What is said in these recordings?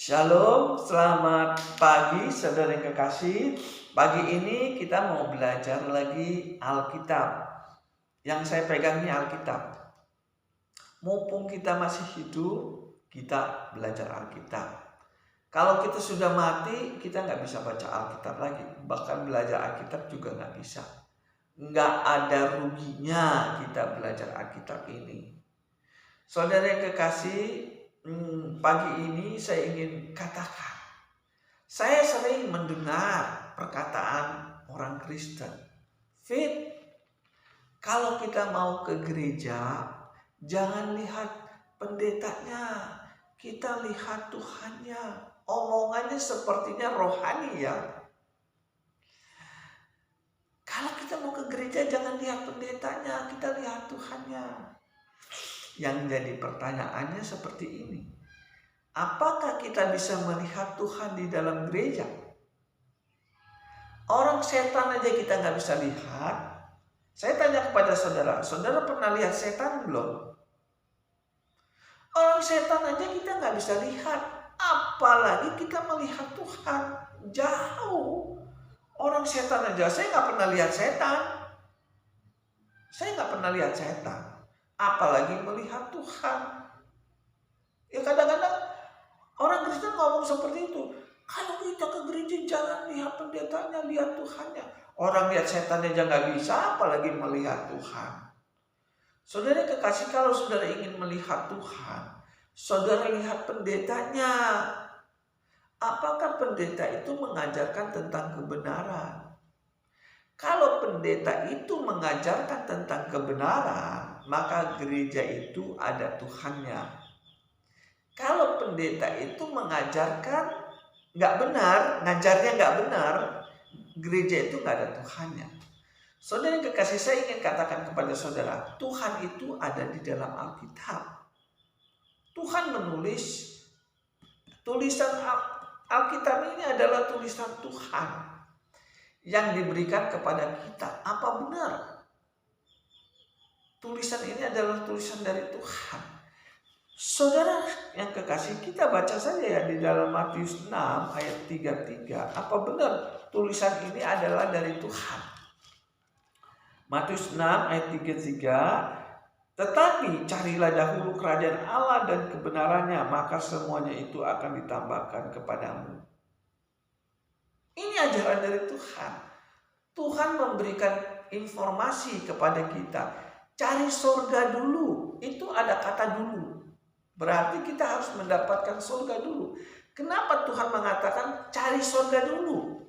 Shalom, selamat pagi saudara yang kekasih. Pagi ini kita mau belajar lagi Alkitab. Yang saya pegang ini Alkitab. Mumpung kita masih hidup, kita belajar Alkitab. Kalau kita sudah mati, kita nggak bisa baca Alkitab lagi. Bahkan belajar Alkitab juga nggak bisa. Nggak ada ruginya kita belajar Alkitab ini. Saudara yang kekasih, pagi ini saya ingin katakan, saya sering mendengar perkataan orang Kristen, Fit, kalau kita mau ke gereja, jangan lihat pendetanya, kita lihat Tuhannya. Omongannya sepertinya rohani ya. Kalau kita mau ke gereja, jangan lihat pendetanya, kita lihat Tuhannya. Yang jadi pertanyaannya seperti ini. Apakah kita bisa melihat Tuhan di dalam gereja? Orang setan aja kita nggak bisa lihat. Saya tanya kepada saudara, saudara pernah lihat setan belum? Orang setan aja kita nggak bisa lihat. Apalagi kita melihat Tuhan. Jauh. Orang setan aja, saya nggak pernah lihat setan. Saya nggak pernah lihat setan. Apalagi melihat Tuhan. Ya kadang-kadang orang Kristen ngomong seperti itu. Kalau kita ke gereja jangan lihat pendetanya, lihat Tuhannya. Orang lihat setan aja nggak bisa, apalagi melihat Tuhan. Saudara kekasih, kalau saudara ingin melihat Tuhan, saudara lihat pendetanya. Apakah pendeta itu mengajarkan tentang kebenaran? Kalau pendeta itu mengajarkan tentang kebenaran, maka gereja itu ada Tuhannya. Kalau pendeta itu mengajarkan nggak benar, ngajarnya nggak benar, gereja itu nggak ada Tuhannya. Saudara yang kekasih, saya ingin katakan kepada saudara, Tuhan itu ada di dalam Alkitab. Tuhan menulis, tulisan Alkitab ini adalah tulisan Tuhan yang diberikan kepada kita. Apa benar tulisan ini adalah tulisan dari Tuhan? Saudara yang kekasih, kita baca saja ya di dalam Matius 6 ayat 33. Apa benar tulisan ini adalah dari Tuhan? Matius 6 ayat 33. Tetapi carilah dahulu kerajaan Allah dan kebenarannya, maka semuanya itu akan ditambahkan kepadamu. Ini ajaran dari Tuhan. Tuhan memberikan informasi kepada kita. Cari surga dulu. Itu ada kata dulu. Berarti kita harus mendapatkan surga dulu. Kenapa Tuhan mengatakan cari surga dulu?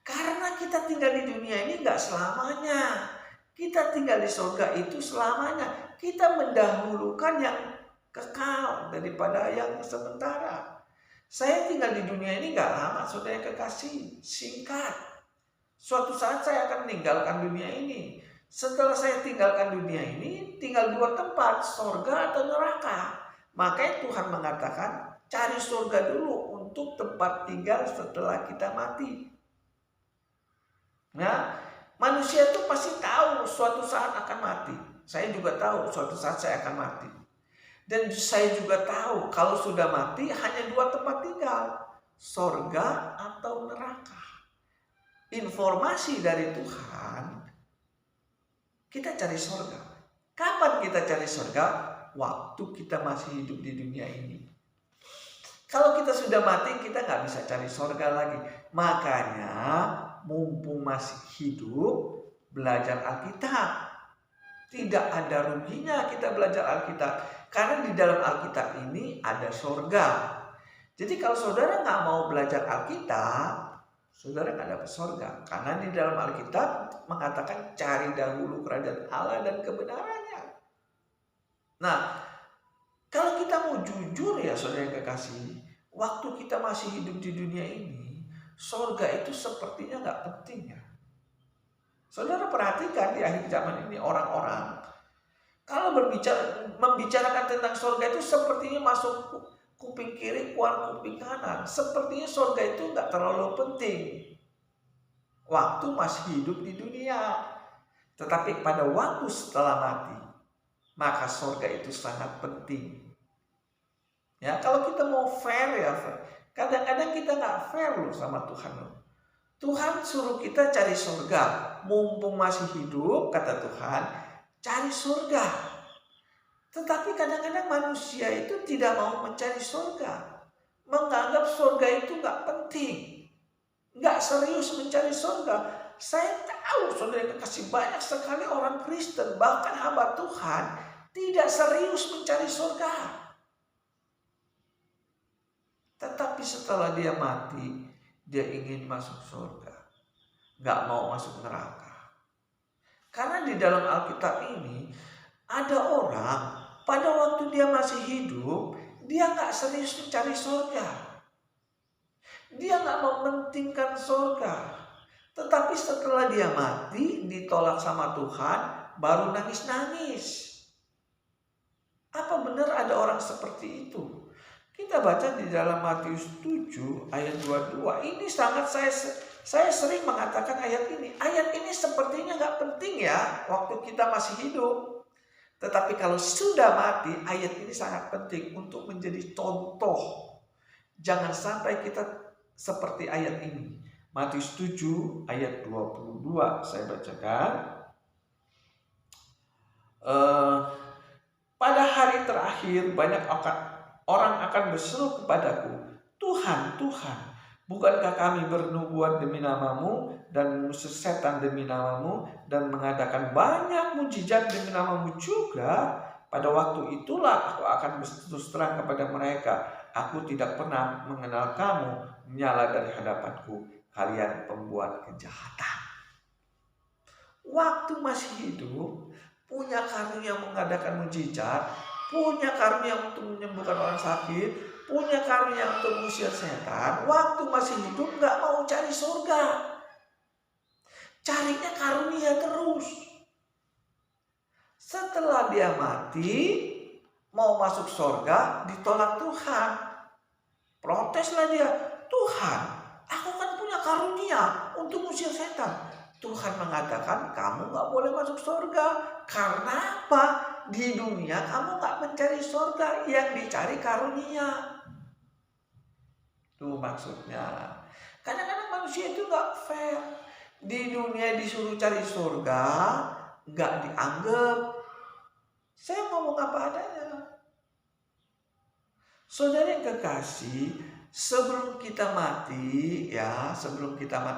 Karena kita tinggal di dunia ini gak selamanya. Kita tinggal di surga itu selamanya. Kita mendahulukan yang kekal daripada yang sementara. Saya tinggal di dunia ini gak lama, saudara yang kekasih, singkat. Suatu saat saya akan meninggalkan dunia ini. Setelah saya tinggalkan dunia ini, tinggal dua tempat, surga atau neraka. Makanya Tuhan mengatakan, cari surga dulu untuk tempat tinggal setelah kita mati. Nah, manusia itu pasti tahu suatu saat akan mati. Saya juga tahu suatu saat saya akan mati. Dan saya juga tahu kalau sudah mati hanya dua tempat tinggal, surga atau neraka. Informasi dari Tuhan, kita cari surga. Kapan kita cari surga? Waktu kita masih hidup di dunia ini. Kalau kita sudah mati, kita nggak bisa cari surga lagi. Makanya mumpung masih hidup, belajar Alkitab. Tidak ada ruginya kita belajar Alkitab. Karena di dalam Alkitab ini ada surga. Jadi kalau saudara nggak mau belajar Alkitab, saudara nggak dapat surga. Karena di dalam Alkitab mengatakan cari dahulu kerajaan Allah dan kebenarannya. Nah, kalau kita mau jujur ya saudara yang kekasih, waktu kita masih hidup di dunia ini, surga itu sepertinya nggak penting ya. Saudara perhatikan di akhir zaman ini orang-orang kalau membicarakan tentang surga itu sepertinya masuk kuping kiri, keluar kuping kanan. Sepertinya surga itu nggak terlalu penting waktu masih hidup di dunia. Tetapi pada waktu setelah mati, maka surga itu sangat penting. Ya, kalau kita mau fair ya, Kadang-kadang kita nggak fair loh sama Tuhan loh. Tuhan suruh kita cari surga. Mumpung masih hidup, kata Tuhan, cari surga. Tetapi kadang-kadang manusia itu tidak mau mencari surga. Menganggap surga itu nggak penting. Nggak serius mencari surga. Saya tahu saudara kekasih, banyak sekali orang Kristen, bahkan hamba Tuhan, tidak serius mencari surga. Tetapi setelah dia mati, dia ingin masuk surga. Nggak mau masuk neraka. Karena di dalam Alkitab ini, ada orang pada waktu dia masih hidup, dia nggak serius mencari surga. Dia nggak mementingkan surga. Tetapi setelah dia mati, ditolak sama Tuhan, baru nangis-nangis. Apa benar ada orang seperti itu? Kita baca di dalam Matius 7 ayat 22. Ini sangat saya sering mengatakan ayat ini. Ayat ini sepertinya nggak penting ya waktu kita masih hidup. Tetapi kalau sudah mati, ayat ini sangat penting untuk menjadi contoh. Jangan sampai kita seperti ayat ini. Matius 7 ayat 22 saya bacakan. Pada hari terakhir banyak orang akan berseru kepadaku, Tuhan, Tuhan, bukankah kami bernubuat demi namamu dan mengusir setan demi namamu dan mengadakan banyak mujizat demi namamu juga? Pada waktu itulah aku akan berterus terang kepada mereka, aku tidak pernah mengenal kamu, nyala dari hadapanku, kalian pembuat kejahatan. Waktu masih hidup, punya karunia mengadakan mujizat, punya karunia untuk menyembuhkan orang sakit, punya karunia untuk mengusir setan. Waktu masih hidup gak mau cari surga, carinya karunia terus. Setelah dia mati, mau masuk surga, ditolak Tuhan. Proteslah dia, Tuhan, aku kan punya karunia untuk mengusir setan. Tuhan mengatakan kamu gak boleh masuk surga. Karena apa? Di dunia kamu gak mencari surga, yang dicari karunia. Itu maksudnya. Kadang-kadang manusia itu gak fair. Di dunia disuruh cari surga, gak dianggap. Saya ngomong apa adanya. Saudara yang kekasih, sebelum kita mati,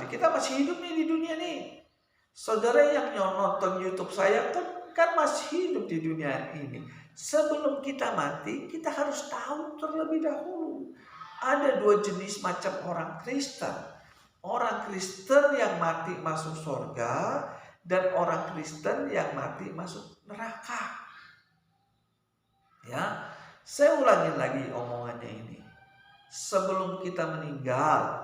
kita masih hidup nih di dunia nih. Saudara yang nonton YouTube saya kan masih hidup di dunia ini. Sebelum kita mati, kita harus tahu terlebih dahulu. Ada dua jenis macam orang Kristen. Orang Kristen yang mati masuk surga, dan orang Kristen yang mati masuk neraka. Ya, saya ulangin lagi omongannya ini. Sebelum kita meninggal,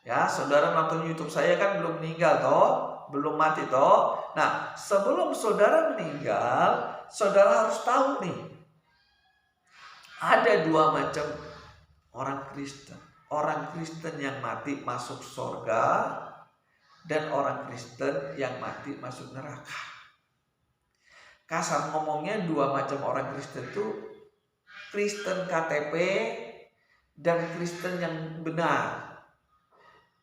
ya, saudara nonton YouTube saya kan belum meninggal toh, belum mati toh. Nah, sebelum saudara meninggal, saudara harus tahu nih, ada dua macam orang Kristen. Orang Kristen yang mati masuk surga, dan orang Kristen yang mati masuk neraka. Kasar ngomongnya, dua macam orang Kristen itu Kristen KTP dan Kristen yang benar.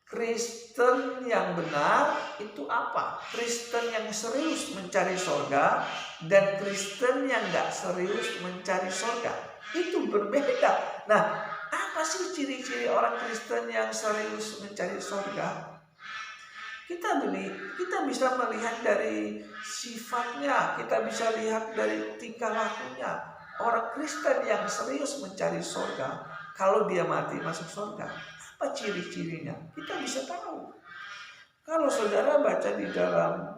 Kristen yang benar itu apa? Kristen yang serius mencari surga dan Kristen yang gak serius mencari surga. Itu berbeda. Nah, apa sih ciri-ciri orang Kristen yang serius mencari surga? Kita bisa melihat dari sifatnya, kita bisa lihat dari tingkah lakunya. Orang Kristen yang serius mencari surga, kalau dia mati masuk surga, apa ciri-cirinya? Kita bisa tahu. Kalau saudara baca di dalam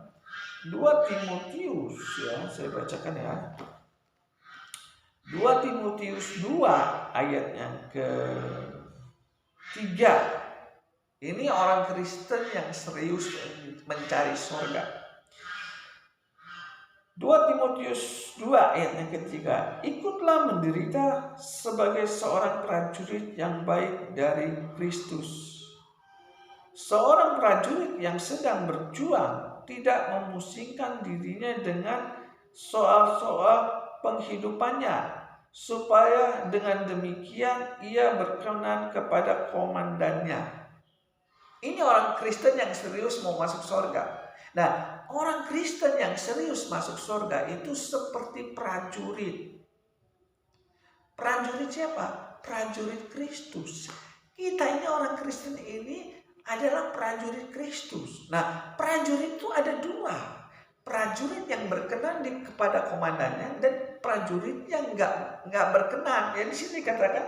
2 Timotius, ya, saya bacakan ya. 2 Timotius 2 ayat yang ke-3. Ini orang Kristen yang serius mencari surga. 2 Timotius 2 ayat yang ketiga, ikutlah menderita sebagai seorang prajurit yang baik dari Kristus. Seorang prajurit yang sedang berjuang tidak memusingkan dirinya dengan soal-soal penghidupannya, supaya dengan demikian ia berkenan kepada komandannya. Ini orang Kristen yang serius mau masuk surga. Nah, orang Kristen yang serius masuk surga itu seperti prajurit. Prajurit siapa? Prajurit Kristus. Kita ini orang Kristen ini adalah prajurit Kristus. Nah, prajurit itu ada dua. Prajurit yang berkenan kepada komandannya dan prajurit yang nggak berkenan. Ya di sini katakan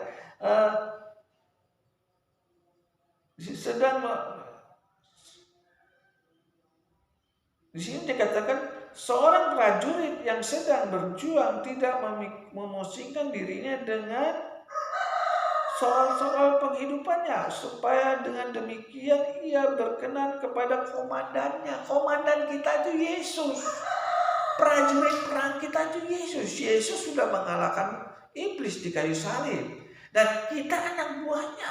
di sini dikatakan seorang prajurit yang sedang berjuang tidak memusingkan dirinya dengan soal-soal penghidupannya, supaya dengan demikian ia berkenan kepada komandannya. Komandan kita itu Yesus. Prajurit perang kita itu Yesus. Yesus sudah mengalahkan iblis di kayu salib. Dan kita anak buahnya.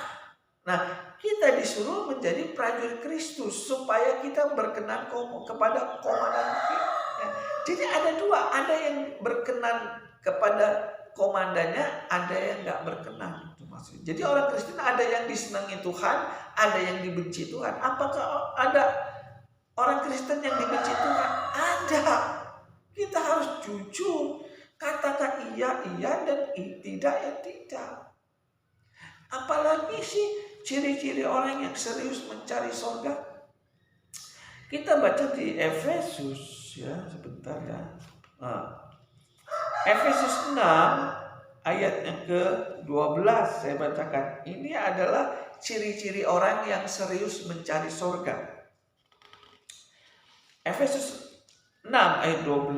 Nah, kita disuruh menjadi prajurit Kristus supaya kita berkenan kepada komandan kita. Jadi ada dua, ada yang berkenan kepada komandannya, ada yang nggak berkenan. Itu maksudnya. Jadi orang Kristen ada yang disenangi Tuhan, ada yang dibenci Tuhan. Apakah ada orang Kristen yang dibenci Tuhan? Ada. Kita harus jujur, katakan iya dan tidak ya tidak. Apalagi sih ciri-ciri orang yang serius mencari surga? Kita baca di Efesus ya, sebentar ya. Efesus 6 ayat yang ke-12 saya bacakan. Ini adalah ciri-ciri orang yang serius mencari surga. Efesus 6 ayat 12.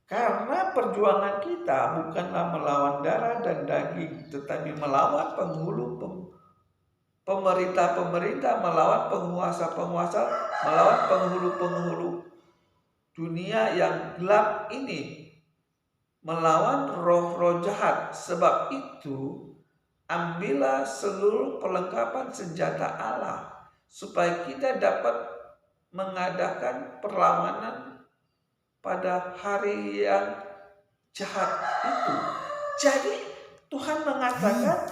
Karena perjuangan kita bukanlah melawan darah dan daging, tetapi melawan penghulu pemerintah-pemerintah, melawan penguasa-penguasa, melawan penghulu-penghulu dunia yang gelap ini, melawan roh-roh jahat. Sebab itu ambillah seluruh perlengkapan senjata Allah, supaya kita dapat mengadakan perlawanan pada hari yang jahat itu. Jadi Tuhan mengatakan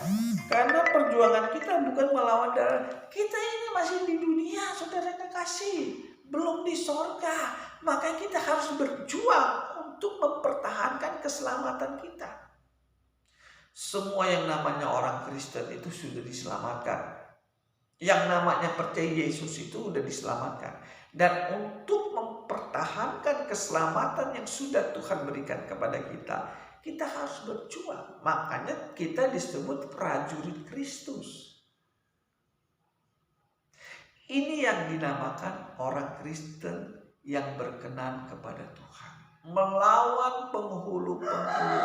karena perjuangan kita bukan melawan darah. Kita ini masih di dunia, saudara kekasih, belum di sorga. Maka kita harus berjuang untuk mempertahankan keselamatan kita. Semua yang namanya orang Kristen itu sudah diselamatkan. Yang namanya percaya Yesus itu sudah diselamatkan. Dan untuk mempertahankan keselamatan yang sudah Tuhan berikan kepada kita, kita harus berjuang. Makanya kita disebut prajurit Kristus. Ini yang dinamakan orang Kristen yang berkenan kepada Tuhan. Melawan penghulu-penghulu.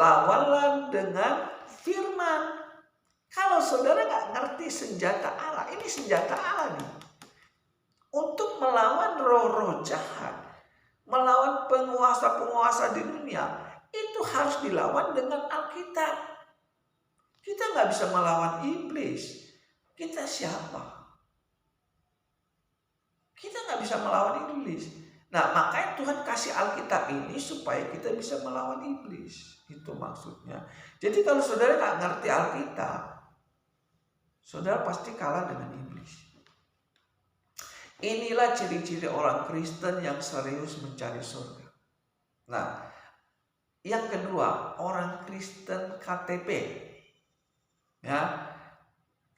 Lawanlah dengan firman. Kalau saudara gak ngerti senjata Allah, ini senjata Allah nih. Untuk melawan roh-roh jahat, melawan penguasa-penguasa di dunia, itu harus dilawan dengan Alkitab. Kita gak bisa melawan iblis. Kita siapa? Kita gak bisa melawan iblis. Nah, makanya Tuhan kasih Alkitab ini supaya kita bisa melawan iblis. Itu maksudnya. Jadi kalau saudara gak ngerti Alkitab, saudara pasti kalah dengan iblis. Inilah ciri-ciri orang Kristen yang serius mencari surga. Nah, yang kedua, orang Kristen KTP. Ya,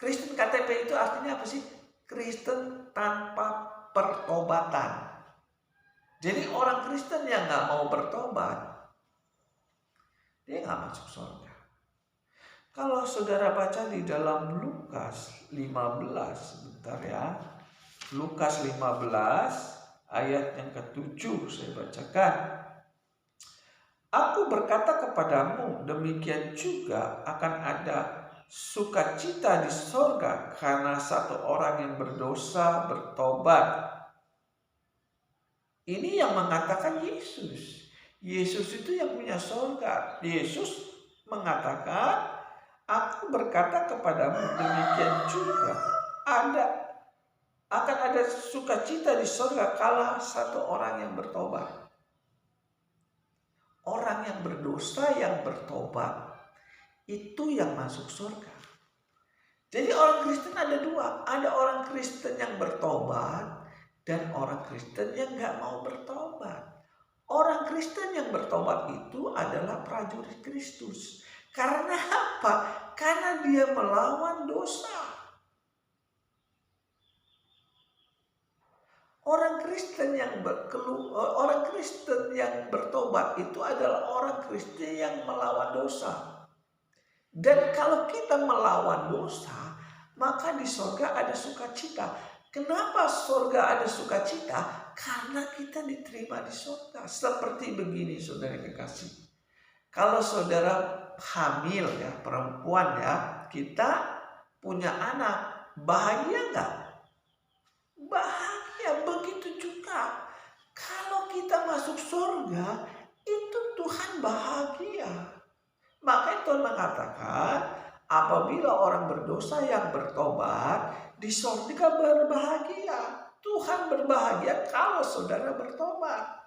Kristen KTP itu artinya apa sih? Kristen tanpa pertobatan. Jadi orang Kristen yang nggak mau bertobat, dia nggak masuk surga. Kalau saudara baca di dalam Lukas 15, sebentar ya. Lukas 15 ayat yang ke-7 saya bacakan. Aku berkata kepadamu, demikian juga akan ada sukacita di sorga karena satu orang yang berdosa bertobat. Ini yang mengatakan Yesus. Yesus itu yang punya sorga. Yesus mengatakan, aku berkata kepadamu, demikian juga akan ada sukacita di sorga kala satu orang yang bertobat. Orang orang yang berdosa yang bertobat itu yang masuk surga. Jadi orang Kristen ada dua, ada orang Kristen yang bertobat dan orang Kristen yang gak mau bertobat. Orang Kristen yang bertobat itu adalah prajurit Kristus. Karena apa? Karena dia melawan dosa. Orang Kristen yang bertobat itu adalah orang Kristen yang melawan dosa. Dan kalau kita melawan dosa, maka di surga ada sukacita. Kenapa surga ada sukacita? Karena kita diterima di surga. Seperti begini saudara kekasih. Kalau saudara hamil ya, perempuan ya, kita punya anak, bahagia nggak? Bahagia. Begitu juga kalau kita masuk surga, itu Tuhan bahagia. Makanya Tuhan mengatakan, apabila orang berdosa yang bertobat, di surga berbahagia. Tuhan berbahagia kalau saudara bertobat.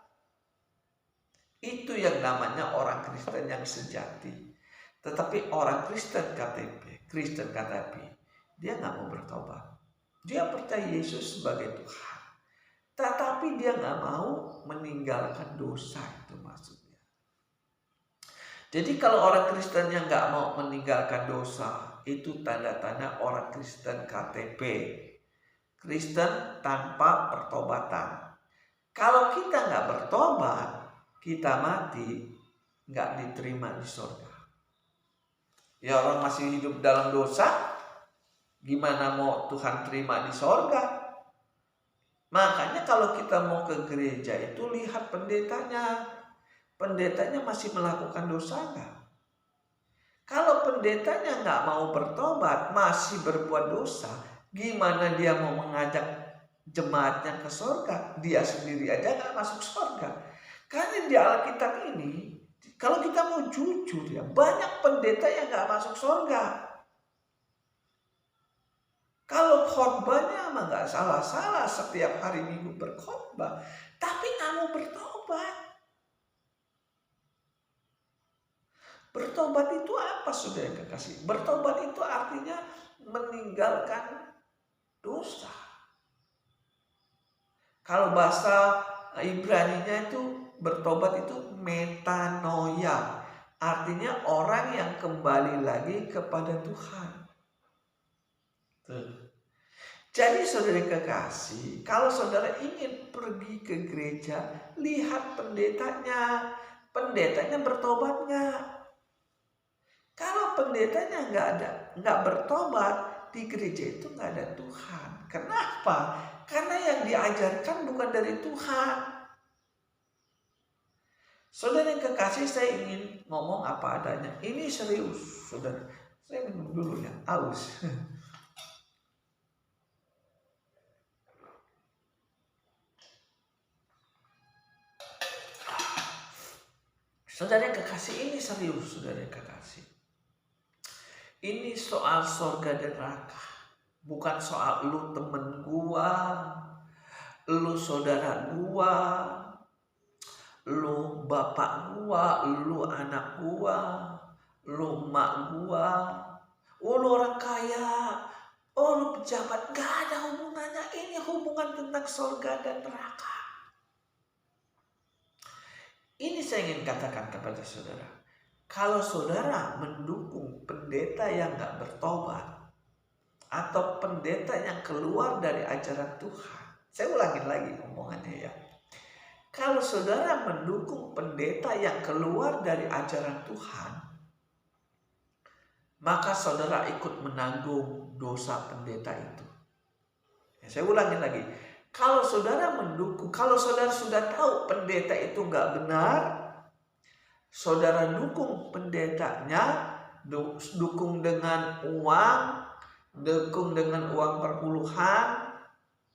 Itu yang namanya orang Kristen yang sejati. Tetapi orang Kristen KTP, dia nggak mau bertobat. Dia percaya Yesus sebagai Tuhan. Tetapi dia nggak mau meninggalkan dosa, itu maksudnya. Jadi kalau orang Kristen yang nggak mau meninggalkan dosa, itu tanda-tanda orang Kristen KTP. Kristen tanpa pertobatan. Kalau kita nggak bertobat, kita mati, nggak diterima di surga. Ya orang masih hidup dalam dosa, gimana mau Tuhan terima di surga? Makanya kalau kita mau ke gereja itu lihat pendetanya. Pendetanya masih melakukan dosa nggak? Kalau pendetanya nggak mau bertobat, masih berbuat dosa, gimana dia mau mengajak jemaatnya ke surga? Dia sendiri aja nggak masuk surga. Karena di Alkitab ini, kalau kita mau jujur ya, banyak pendeta yang nggak masuk surga. Kalau khotbahnya mah nggak salah-salah, setiap hari Minggu berkhotbah, tapi nggak mau bertobat. Bertobat itu apa saudara yang kekasih? Bertobat itu artinya meninggalkan dosa. Kalau bahasa Ibrani-nya itu bertobat itu metanoia. Artinya orang yang kembali lagi kepada Tuhan. Jadi saudara kekasih, kalau saudara ingin pergi ke gereja, lihat pendetanya. Pendetanya bertobat nggak? Kalau pendetanya nggak bertobat, di gereja itu nggak ada Tuhan. Kenapa? Karena yang diajarkan bukan dari Tuhan. Saudara yang kekasih, saya ingin ngomong apa adanya. Ini serius, saudara. Saya minum dulu ya, aus. Saudara yang kekasih, ini serius, saudara yang kekasih. Ini soal surga dan neraka. Bukan soal lu temen gua, lu saudara gua, lu bapak gua, lu anak gua, lu emak gua, lu orang kaya, lu pejabat. Gak ada hubungannya. Ini hubungan tentang surga dan neraka. Ini saya ingin katakan kepada saudara. Kalau saudara mendukung pendeta yang gak bertobat, atau pendeta yang keluar dari ajaran Tuhan, saya ulangin lagi omongannya ya. Kalau saudara mendukung pendeta yang keluar dari ajaran Tuhan, maka saudara ikut menanggung dosa pendeta itu. Ya, saya ulangin lagi. Kalau saudara mendukung, kalau saudara sudah tahu pendeta itu gak benar, saudara dukung pendetanya, dukung dengan uang perpuluhan,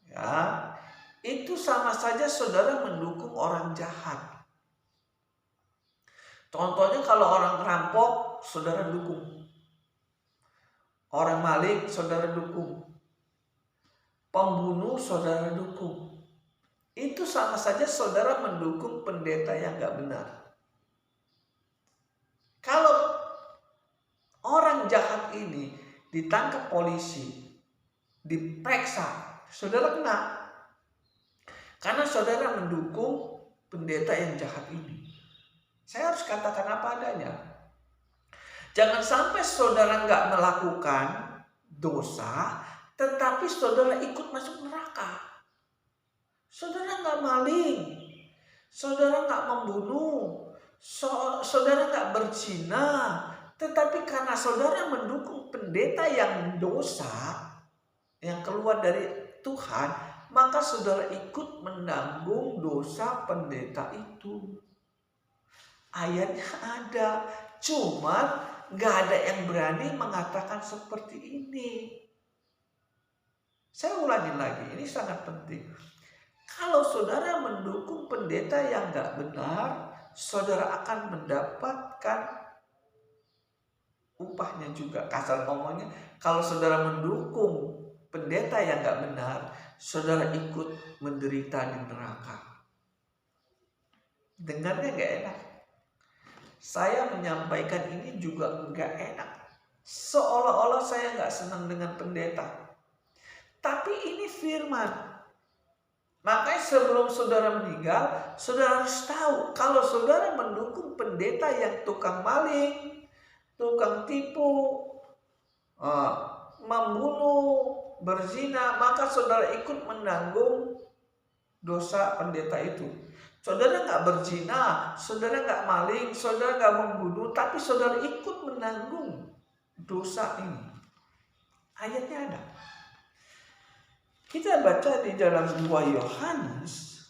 ya, itu sama saja saudara mendukung orang jahat. Contohnya kalau orang perampok, saudara dukung. Orang maling, saudara dukung. Pembunuh, saudara dukung. Itu sama saja saudara mendukung pendeta yang gak benar. orang jahat ini ditangkap polisi, diperiksa, saudara kena. Karena saudara mendukung pendeta yang jahat ini. Saya harus katakan apa adanya. Jangan sampai saudara nggak melakukan dosa, tetapi saudara ikut masuk neraka. Saudara nggak maling, saudara nggak membunuh, saudara nggak berzina, tetapi karena saudara mendukung pendeta yang dosa, yang keluar dari Tuhan, maka saudara ikut menanggung dosa pendeta itu. Ayatnya ada, cuman nggak ada yang berani mengatakan seperti ini. Saya ulangi lagi, ini sangat penting. Kalau saudara mendukung pendeta yang nggak benar, saudara akan mendapatkan upahnya juga. Kasar ngomongnya, kalau saudara mendukung pendeta yang nggak benar, saudara ikut menderita di neraka. Dengarnya nggak enak. Saya menyampaikan ini juga nggak enak. Seolah-olah saya nggak senang dengan pendeta. Tapi ini firman. Makanya sebelum saudara meninggal, saudara harus tahu kalau saudara mendukung pendeta yang tukang maling, tukang tipu, membunuh, berzina, maka saudara ikut menanggung dosa pendeta itu. Saudara nggak berzina, saudara nggak maling, saudara nggak membunuh, tapi saudara ikut menanggung dosa ini. Ayatnya ada. Kita baca di dalam 2 Yohanes.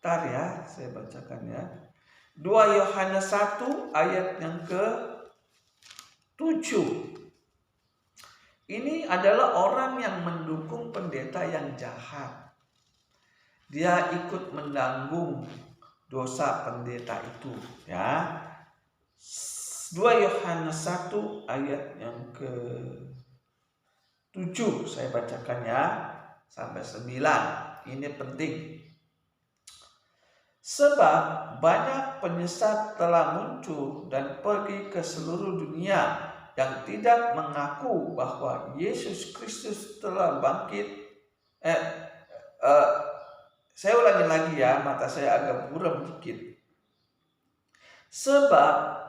Bentar ya, saya bacakan ya. 2 Yohanes 1 ayat yang ke-7. Ini adalah orang yang mendukung pendeta yang jahat. Dia ikut menanggung dosa pendeta itu, ya. 2 Yohanes 1 ayat yang ke-7 saya bacakan ya sampai 9. Ini penting. Sebab banyak penyesat telah muncul dan pergi ke seluruh dunia yang tidak mengaku bahwa Yesus Kristus telah bangkit. Saya ulangi lagi ya, mata saya agak buram dikit. Sebab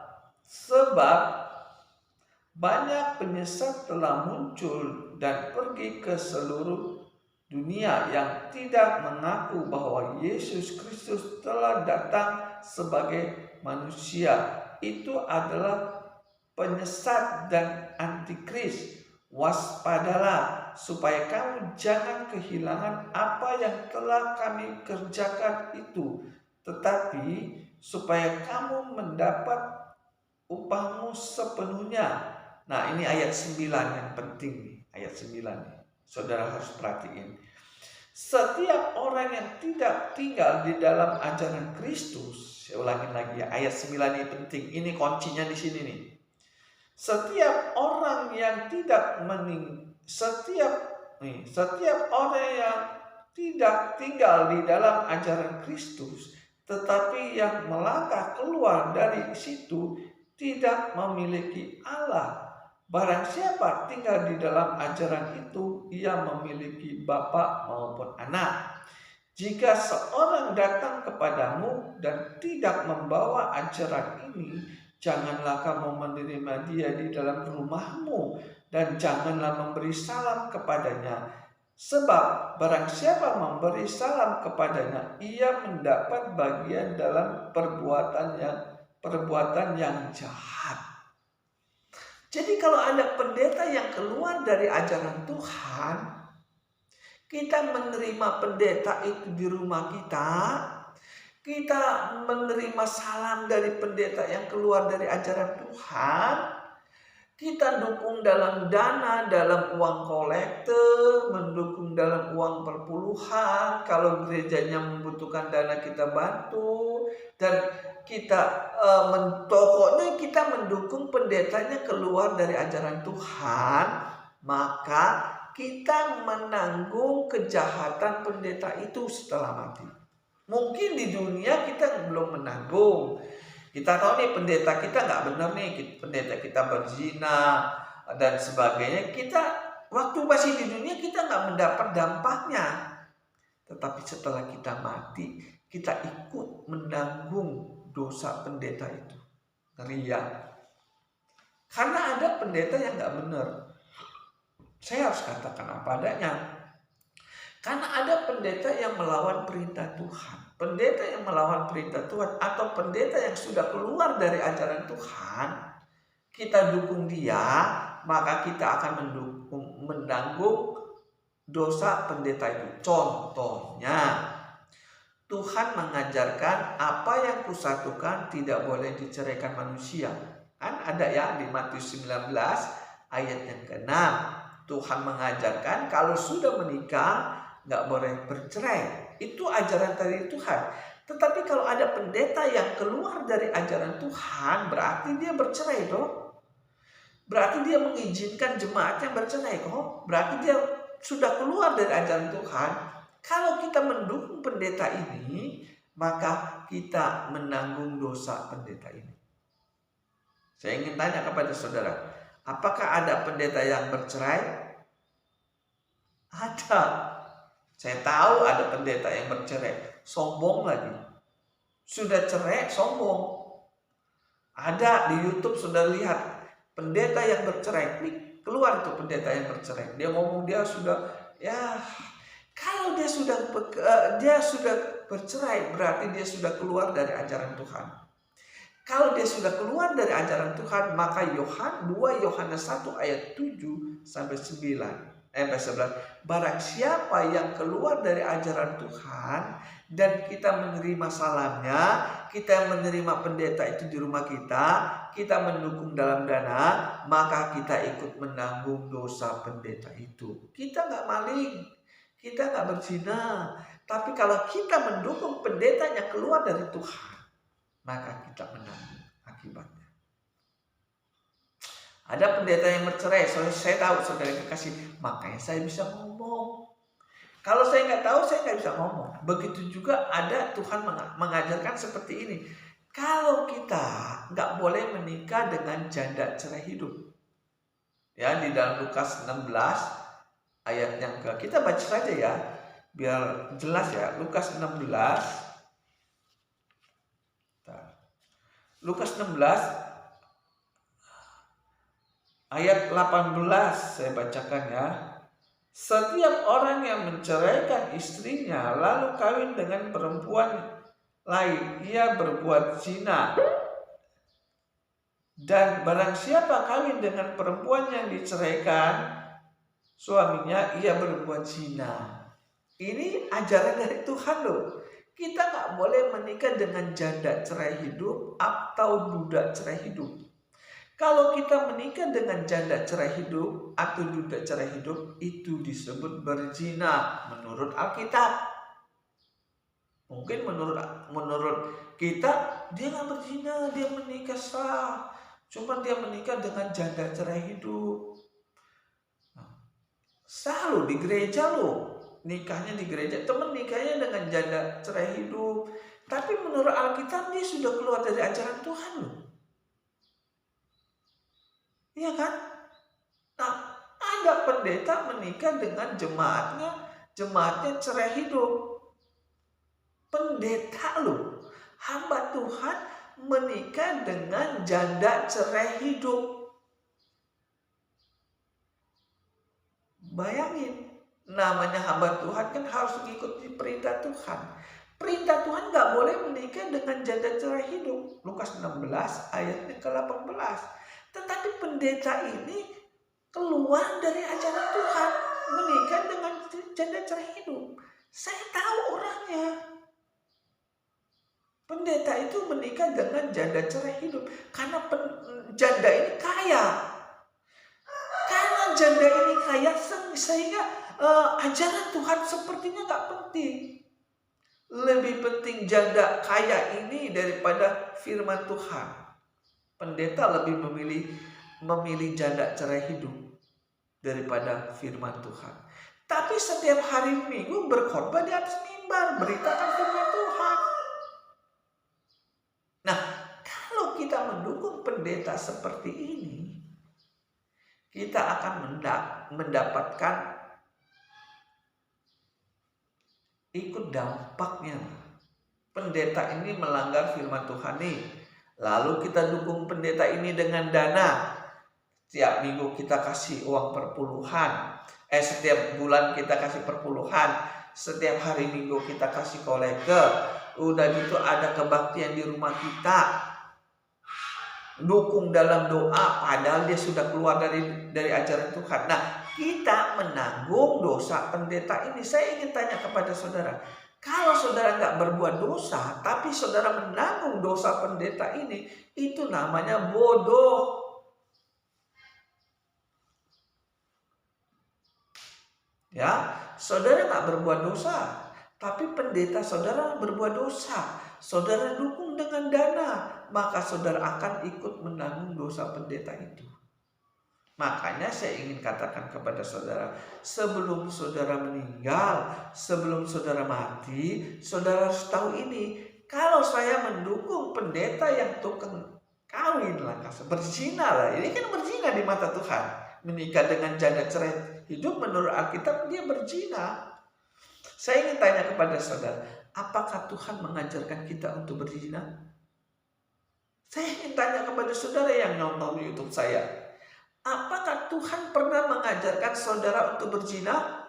banyak penyesat telah muncul dan pergi ke seluruh dunia yang tidak mengaku bahwa Yesus Kristus telah datang sebagai manusia. Itu adalah penyesat dan antikris. Waspadalah supaya kamu jangan kehilangan apa yang telah kami kerjakan itu, tetapi supaya kamu mendapat upahmu sepenuhnya. Nah, ini ayat 9 yang penting nih, ayat 9 nih. Saudara harus perhatiin. Setiap orang yang tidak tinggal di dalam ajaran Kristus, saya ulangi lagi ya, ayat 9 ini penting. Ini kuncinya di sini nih. Setiap orang yang tidak setiap orang yang tidak tinggal di dalam ajaran Kristus, tetapi yang melangkah keluar dari situ tidak memiliki Allah. Barang siapa tinggal di dalam ajaran itu, ia memiliki Bapa maupun Anak. Jika seorang datang kepadamu dan tidak membawa ajaran ini, janganlah kamu menerima dia di dalam rumahmu dan janganlah memberi salam kepadanya. Sebab barang siapa memberi salam kepadanya, ia mendapat bagian dalam perbuatan yang jahat. Jadi kalau ada pendeta yang keluar dari ajaran Tuhan, kita menerima pendeta itu di rumah kita menerima salam dari pendeta yang keluar dari ajaran Tuhan, kita dukung dalam dana, dalam uang kolekte, mendukung dalam uang perpuluhan. Kalau gerejanya membutuhkan dana, kita bantu. Dan kita pokoknya kita mendukung pendetanya keluar dari ajaran Tuhan, maka kita menanggung kejahatan pendeta itu setelah mati. Mungkin di dunia kita belum menanggung. Kita tahu nih pendeta kita nggak benar nih, pendeta kita berzina dan sebagainya. Kita waktu masih di dunia kita nggak mendapat dampaknya. Tetapi setelah kita mati, kita ikut menanggung dosa pendeta itu. Ngeri ya. Karena ada pendeta yang nggak benar. Saya harus katakan apa adanya. Karena ada pendeta yang melawan perintah Tuhan. Pendeta yang melawan perintah Tuhan atau pendeta yang sudah keluar dari ajaran Tuhan, kita dukung dia, maka kita akan menanggung dosa pendeta itu. Contohnya, Tuhan mengajarkan apa yang kusatukan tidak boleh diceraikan manusia. Kan ada ya di Matius 19 ayat yang ke-6. Tuhan mengajarkan kalau sudah menikah nggak boleh bercerai. Itu ajaran dari Tuhan. Tetapi kalau ada pendeta yang keluar dari ajaran Tuhan, berarti dia bercerai dong. Berarti dia mengizinkan jemaatnya bercerai kok. Berarti dia sudah keluar dari ajaran Tuhan. Kalau kita mendukung pendeta ini, maka kita menanggung dosa pendeta ini. Saya ingin tanya kepada saudara, apakah ada pendeta yang bercerai? Ada. Saya tahu ada pendeta yang bercerai, sombong lagi. Sudah cerai, sombong. Ada di YouTube sudah lihat pendeta yang bercerai, klik keluar itu pendeta yang bercerai. Dia ngomong dia sudah kalau dia sudah bercerai, berarti dia sudah keluar dari ajaran Tuhan. Kalau dia sudah keluar dari ajaran Tuhan, maka 2 Yohanes 1 ayat 7 sampai 11. Barang siapa yang keluar dari ajaran Tuhan dan kita menerima salamnya, kita menerima pendeta itu di rumah kita mendukung dalam dana, maka kita ikut menanggung dosa pendeta itu. Kita nggak maling, kita nggak berzina, tapi kalau kita mendukung pendeta yang keluar dari Tuhan, maka kita menanggung akibatnya. Ada pendeta yang bercerai, soalnya saya tahu saudara kekasih, makanya saya bisa ngomong. Kalau saya nggak tahu, saya nggak bisa ngomong. Begitu juga ada Tuhan mengajarkan seperti ini. Kalau kita nggak boleh menikah dengan janda cerai hidup, ya di dalam Lukas 16 ayat yang kita baca saja ya, biar jelas ya. Lukas 16, Lukas 16 ayat 18 saya bacakan ya. Setiap orang yang menceraikan istrinya lalu kawin dengan perempuan lain, ia berbuat zina. Dan barang siapa kawin dengan perempuan yang diceraikan suaminya, ia berbuat zina. Ini ajaran dari Tuhan loh. Kita nggak boleh menikah dengan janda cerai hidup atau budak cerai hidup. Kalau kita menikah dengan janda cerai hidup atau duda cerai hidup, itu disebut berzina menurut Alkitab. Mungkin menurut kita dia nggak berzina, dia menikah sah. Cuma dia menikah dengan janda cerai hidup. Sah lo di gereja lo, nikahnya di gereja. Temen nikahnya dengan janda cerai hidup. Tapi menurut Alkitab dia sudah keluar dari ajaran Tuhan loh. Iya kan? Nah, ada pendeta menikah dengan jemaatnya cerai hidup. Pendeta loh, hamba Tuhan menikah dengan janda cerai hidup. Bayangin, namanya hamba Tuhan kan harus mengikuti perintah Tuhan. Perintah Tuhan gak boleh menikah dengan janda cerai hidup. Lukas 16 ayatnya ke-18. Tetapi pendeta ini keluar dari ajaran Tuhan, menikah dengan janda cerai hidup. Saya tahu orangnya. Pendeta itu menikah dengan janda cerai hidup karena janda ini kaya. Karena janda ini kaya sehingga ajaran Tuhan sepertinya gak penting. Lebih penting janda kaya ini daripada firman Tuhan. Pendeta lebih memilih janda cerai hidup daripada firman Tuhan. Tapi setiap hari Minggu berkhotbah di atas mimbar, beritakan firman Tuhan. Nah, kita mendukung pendeta seperti ini, kita akan mendapatkan ikut dampaknya. Pendeta ini melanggar firman Tuhan nih. Lalu kita dukung pendeta ini dengan dana. Setiap minggu kita kasih uang perpuluhan. Setiap bulan kita kasih perpuluhan. Setiap hari Minggu kita kasih koleke. Udah gitu ada kebaktian di rumah kita. Dukung dalam doa padahal dia sudah keluar dari ajaran Tuhan. Nah, kita menanggung dosa pendeta ini. Saya ingin tanya kepada saudara, kalau saudara nggak berbuat dosa, tapi saudara menanggung dosa pendeta ini, itu namanya bodoh. Ya, saudara nggak berbuat dosa, tapi pendeta saudara berbuat dosa. Saudara dukung dengan dana, maka saudara akan ikut menanggung dosa pendeta itu. Makanya saya ingin katakan kepada saudara, sebelum saudara meninggal, sebelum saudara mati, saudara harus tahu ini. Kalau saya mendukung pendeta yang tukang kawin lah, berzina lah, ini kan berzina di mata Tuhan. Menikah dengan janda cerai hidup, menurut Alkitab dia berzina. Saya ingin tanya kepada saudara, apakah Tuhan mengajarkan kita untuk berzina? Saya ingin tanya kepada saudara yang nonton YouTube saya, apakah Tuhan pernah mengajarkan saudara untuk berzina?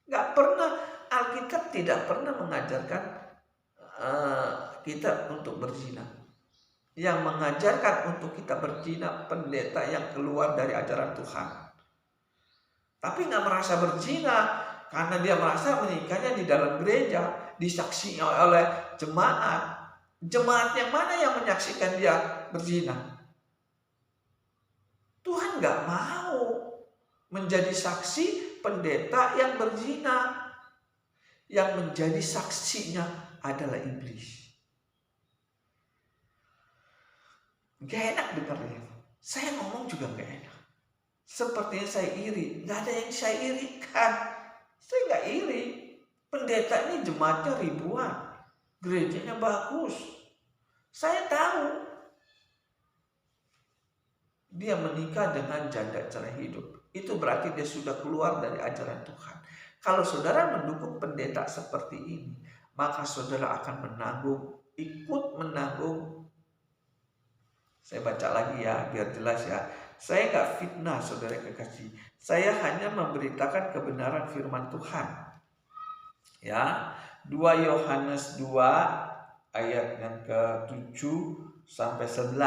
Gak pernah. Alkitab tidak pernah mengajarkan kita untuk berzina. Yang mengajarkan untuk kita berzina pendeta yang keluar dari ajaran Tuhan. Tapi gak merasa berzina karena dia merasa menikahnya di dalam gereja, disaksikan oleh jemaat. Jemaat yang mana yang menyaksikan dia berzina? Tuhan gak mau menjadi saksi pendeta yang berzina. Yang menjadi saksinya adalah iblis. Gak enak dengarnya. Saya ngomong juga gak enak. Sepertinya saya iri. Gak ada yang saya irikan. Saya gak iri. Pendeta ini jemaatnya ribuan. Gerejanya bagus. Saya tahu. Dia menikah dengan janda cerai hidup. Itu berarti dia sudah keluar dari ajaran Tuhan. Kalau saudara mendukung pendeta seperti ini, maka saudara akan ikut menanggung. Saya baca lagi ya, biar jelas ya. Saya gak fitnah saudara kekasih. Saya hanya memberitakan kebenaran firman Tuhan. Ya, 2 Yohanes 2 ayat yang ke-7 sampai 11.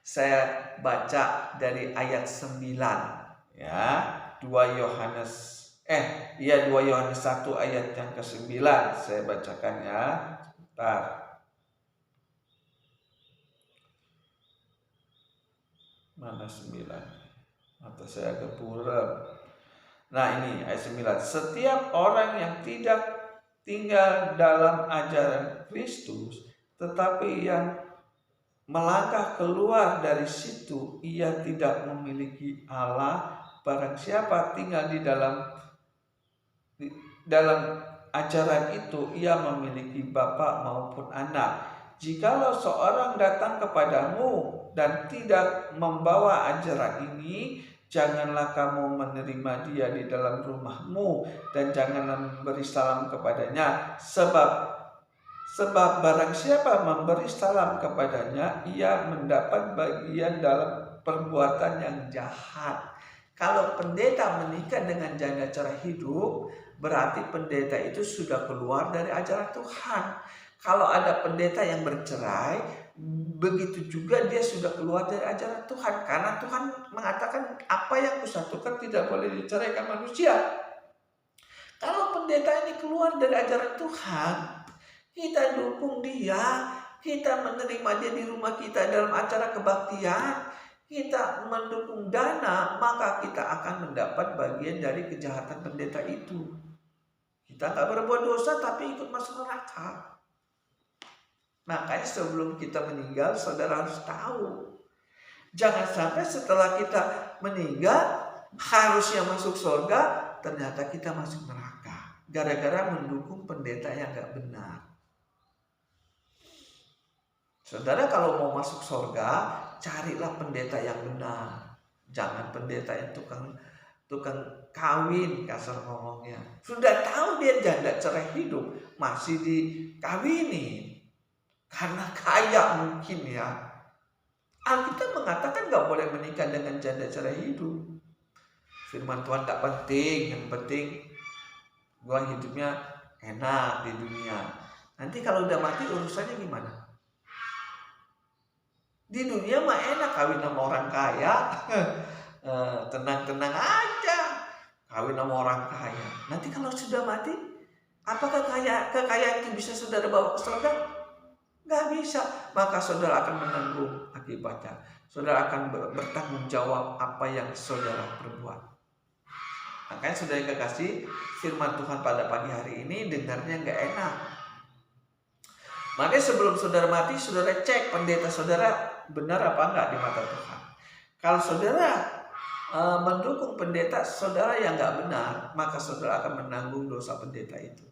Saya baca dari ayat 9 ya. 2 Yohanes 1 ayat yang ke-9 saya bacakan ya. Bentar. Mana 9? Mata saya agak buram. Nah, ini ayat 9. Setiap orang yang tidak tinggal dalam ajaran Kristus, tetapi yang melangkah keluar dari situ, ia tidak memiliki Allah. Barang siapa tinggal di dalam ajaran itu, ia memiliki bapa maupun anak. Jikalau seorang datang kepadamu dan tidak membawa ajaran ini, janganlah kamu menerima dia di dalam rumahmu dan janganlah memberi salam kepadanya. Sebab barang siapa memberi salam kepadanya, ia mendapat bagian dalam perbuatan yang jahat. Kalau pendeta menikah dengan janda cerai hidup, berarti pendeta itu sudah keluar dari ajaran Tuhan. Kalau ada pendeta yang bercerai, begitu juga dia sudah keluar dari ajaran Tuhan. Karena Tuhan mengatakan apa yang kusatukan tidak boleh diceraikan manusia. Kalau pendeta ini keluar dari ajaran Tuhan, kita dukung dia, kita menerima dia di rumah kita dalam acara kebaktian, kita mendukung dana, maka kita akan mendapat bagian dari kejahatan pendeta itu. Kita gak berbuat dosa tapi ikut masuk neraka. Makanya sebelum kita meninggal, saudara harus tahu. Jangan sampai setelah kita meninggal, harusnya masuk surga, ternyata kita masuk neraka. Gara-gara mendukung pendeta yang gak benar. Saudara kalau mau masuk surga, carilah pendeta yang benar. Jangan pendeta yang tukang kawin, kasar ngomongnya. Sudah tahu dia janda cerai hidup, masih dikawini karena kaya mungkin ya. Alkitab mengatakan gak boleh menikah dengan janda cerai hidup. Firman Tuhan tak penting, yang penting gua hidupnya enak di dunia. Nanti kalau udah mati urusannya gimana? Di dunia mah enak, kawin sama orang kaya, tenang-tenang aja, kawin sama orang kaya. Nanti kalau sudah mati, apakah kekayaan itu bisa saudara bawa ke surga? Gak bisa. Maka saudara akan menanggung akibatnya. Saudara akan bertanggung jawab apa yang saudara perbuat. Makanya saudara yang kekasih, firman Tuhan pada pagi hari ini dengarnya gak enak. Makanya sebelum saudara mati, saudara cek pendeta saudara benar apa enggak di mata Tuhan. Kalau saudara mendukung pendeta saudara yang enggak benar, maka saudara akan menanggung dosa pendeta itu.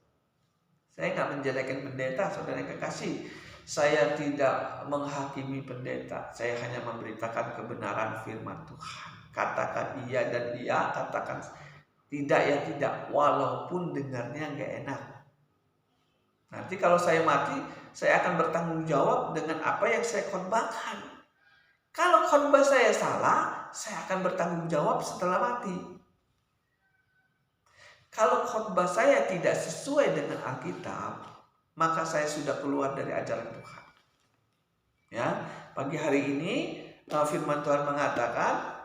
Saya enggak menjelekkan pendeta, saudara yang kekasih. Saya tidak menghakimi pendeta. Saya hanya memberitakan kebenaran firman Tuhan. Katakan iya dan iya, katakan tidak ya tidak, walaupun dengarnya enggak enak. Nanti kalau saya mati, saya akan bertanggung jawab dengan apa yang saya khotbahkan. Kalau khotbah saya salah, saya akan bertanggung jawab setelah mati. Kalau khotbah saya tidak sesuai dengan Alkitab, maka saya sudah keluar dari ajaran Tuhan. Ya, pagi hari ini firman Tuhan mengatakan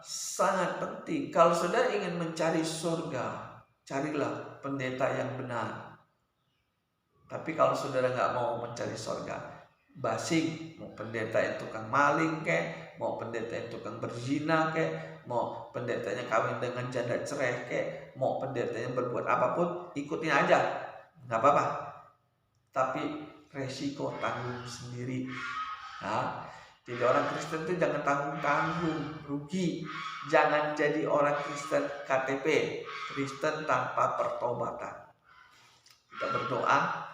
sangat penting. Kalau saudara ingin mencari surga, carilah pendeta yang benar. Tapi kalau saudara nggak mau mencari surga, basing, mau pendeta yang tukang maling kek, mau pendeta yang tukang berzina kek, mau pendetanya kawin dengan janda cerai kek, mau pendetanya berbuat apapun, ikutin aja, nggak apa-apa. Tapi resiko tanggung sendiri. Nah, jadi orang Kristen itu jangan tanggung-tanggung, rugi. Jangan jadi orang Kristen KTP, Kristen tanpa pertobatan. Kita berdoa,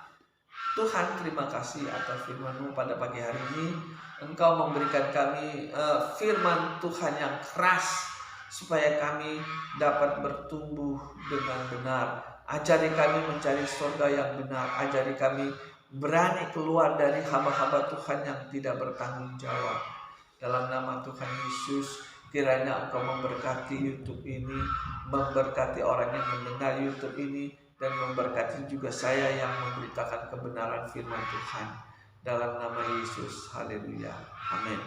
Tuhan terima kasih atas firman-Mu pada pagi hari ini. Engkau memberikan kami firman Tuhan yang keras, supaya kami dapat bertumbuh dengan benar. Ajari kami mencari surga yang benar. Ajari kami berani keluar dari hamba-hamba Tuhan yang tidak bertanggung jawab. Dalam nama Tuhan Yesus, kiranya Engkau memberkati YouTube ini, memberkati orang yang mendengar YouTube ini, dan memberkati juga saya yang memberitakan kebenaran firman Tuhan. Dalam nama Yesus, haleluya, amin.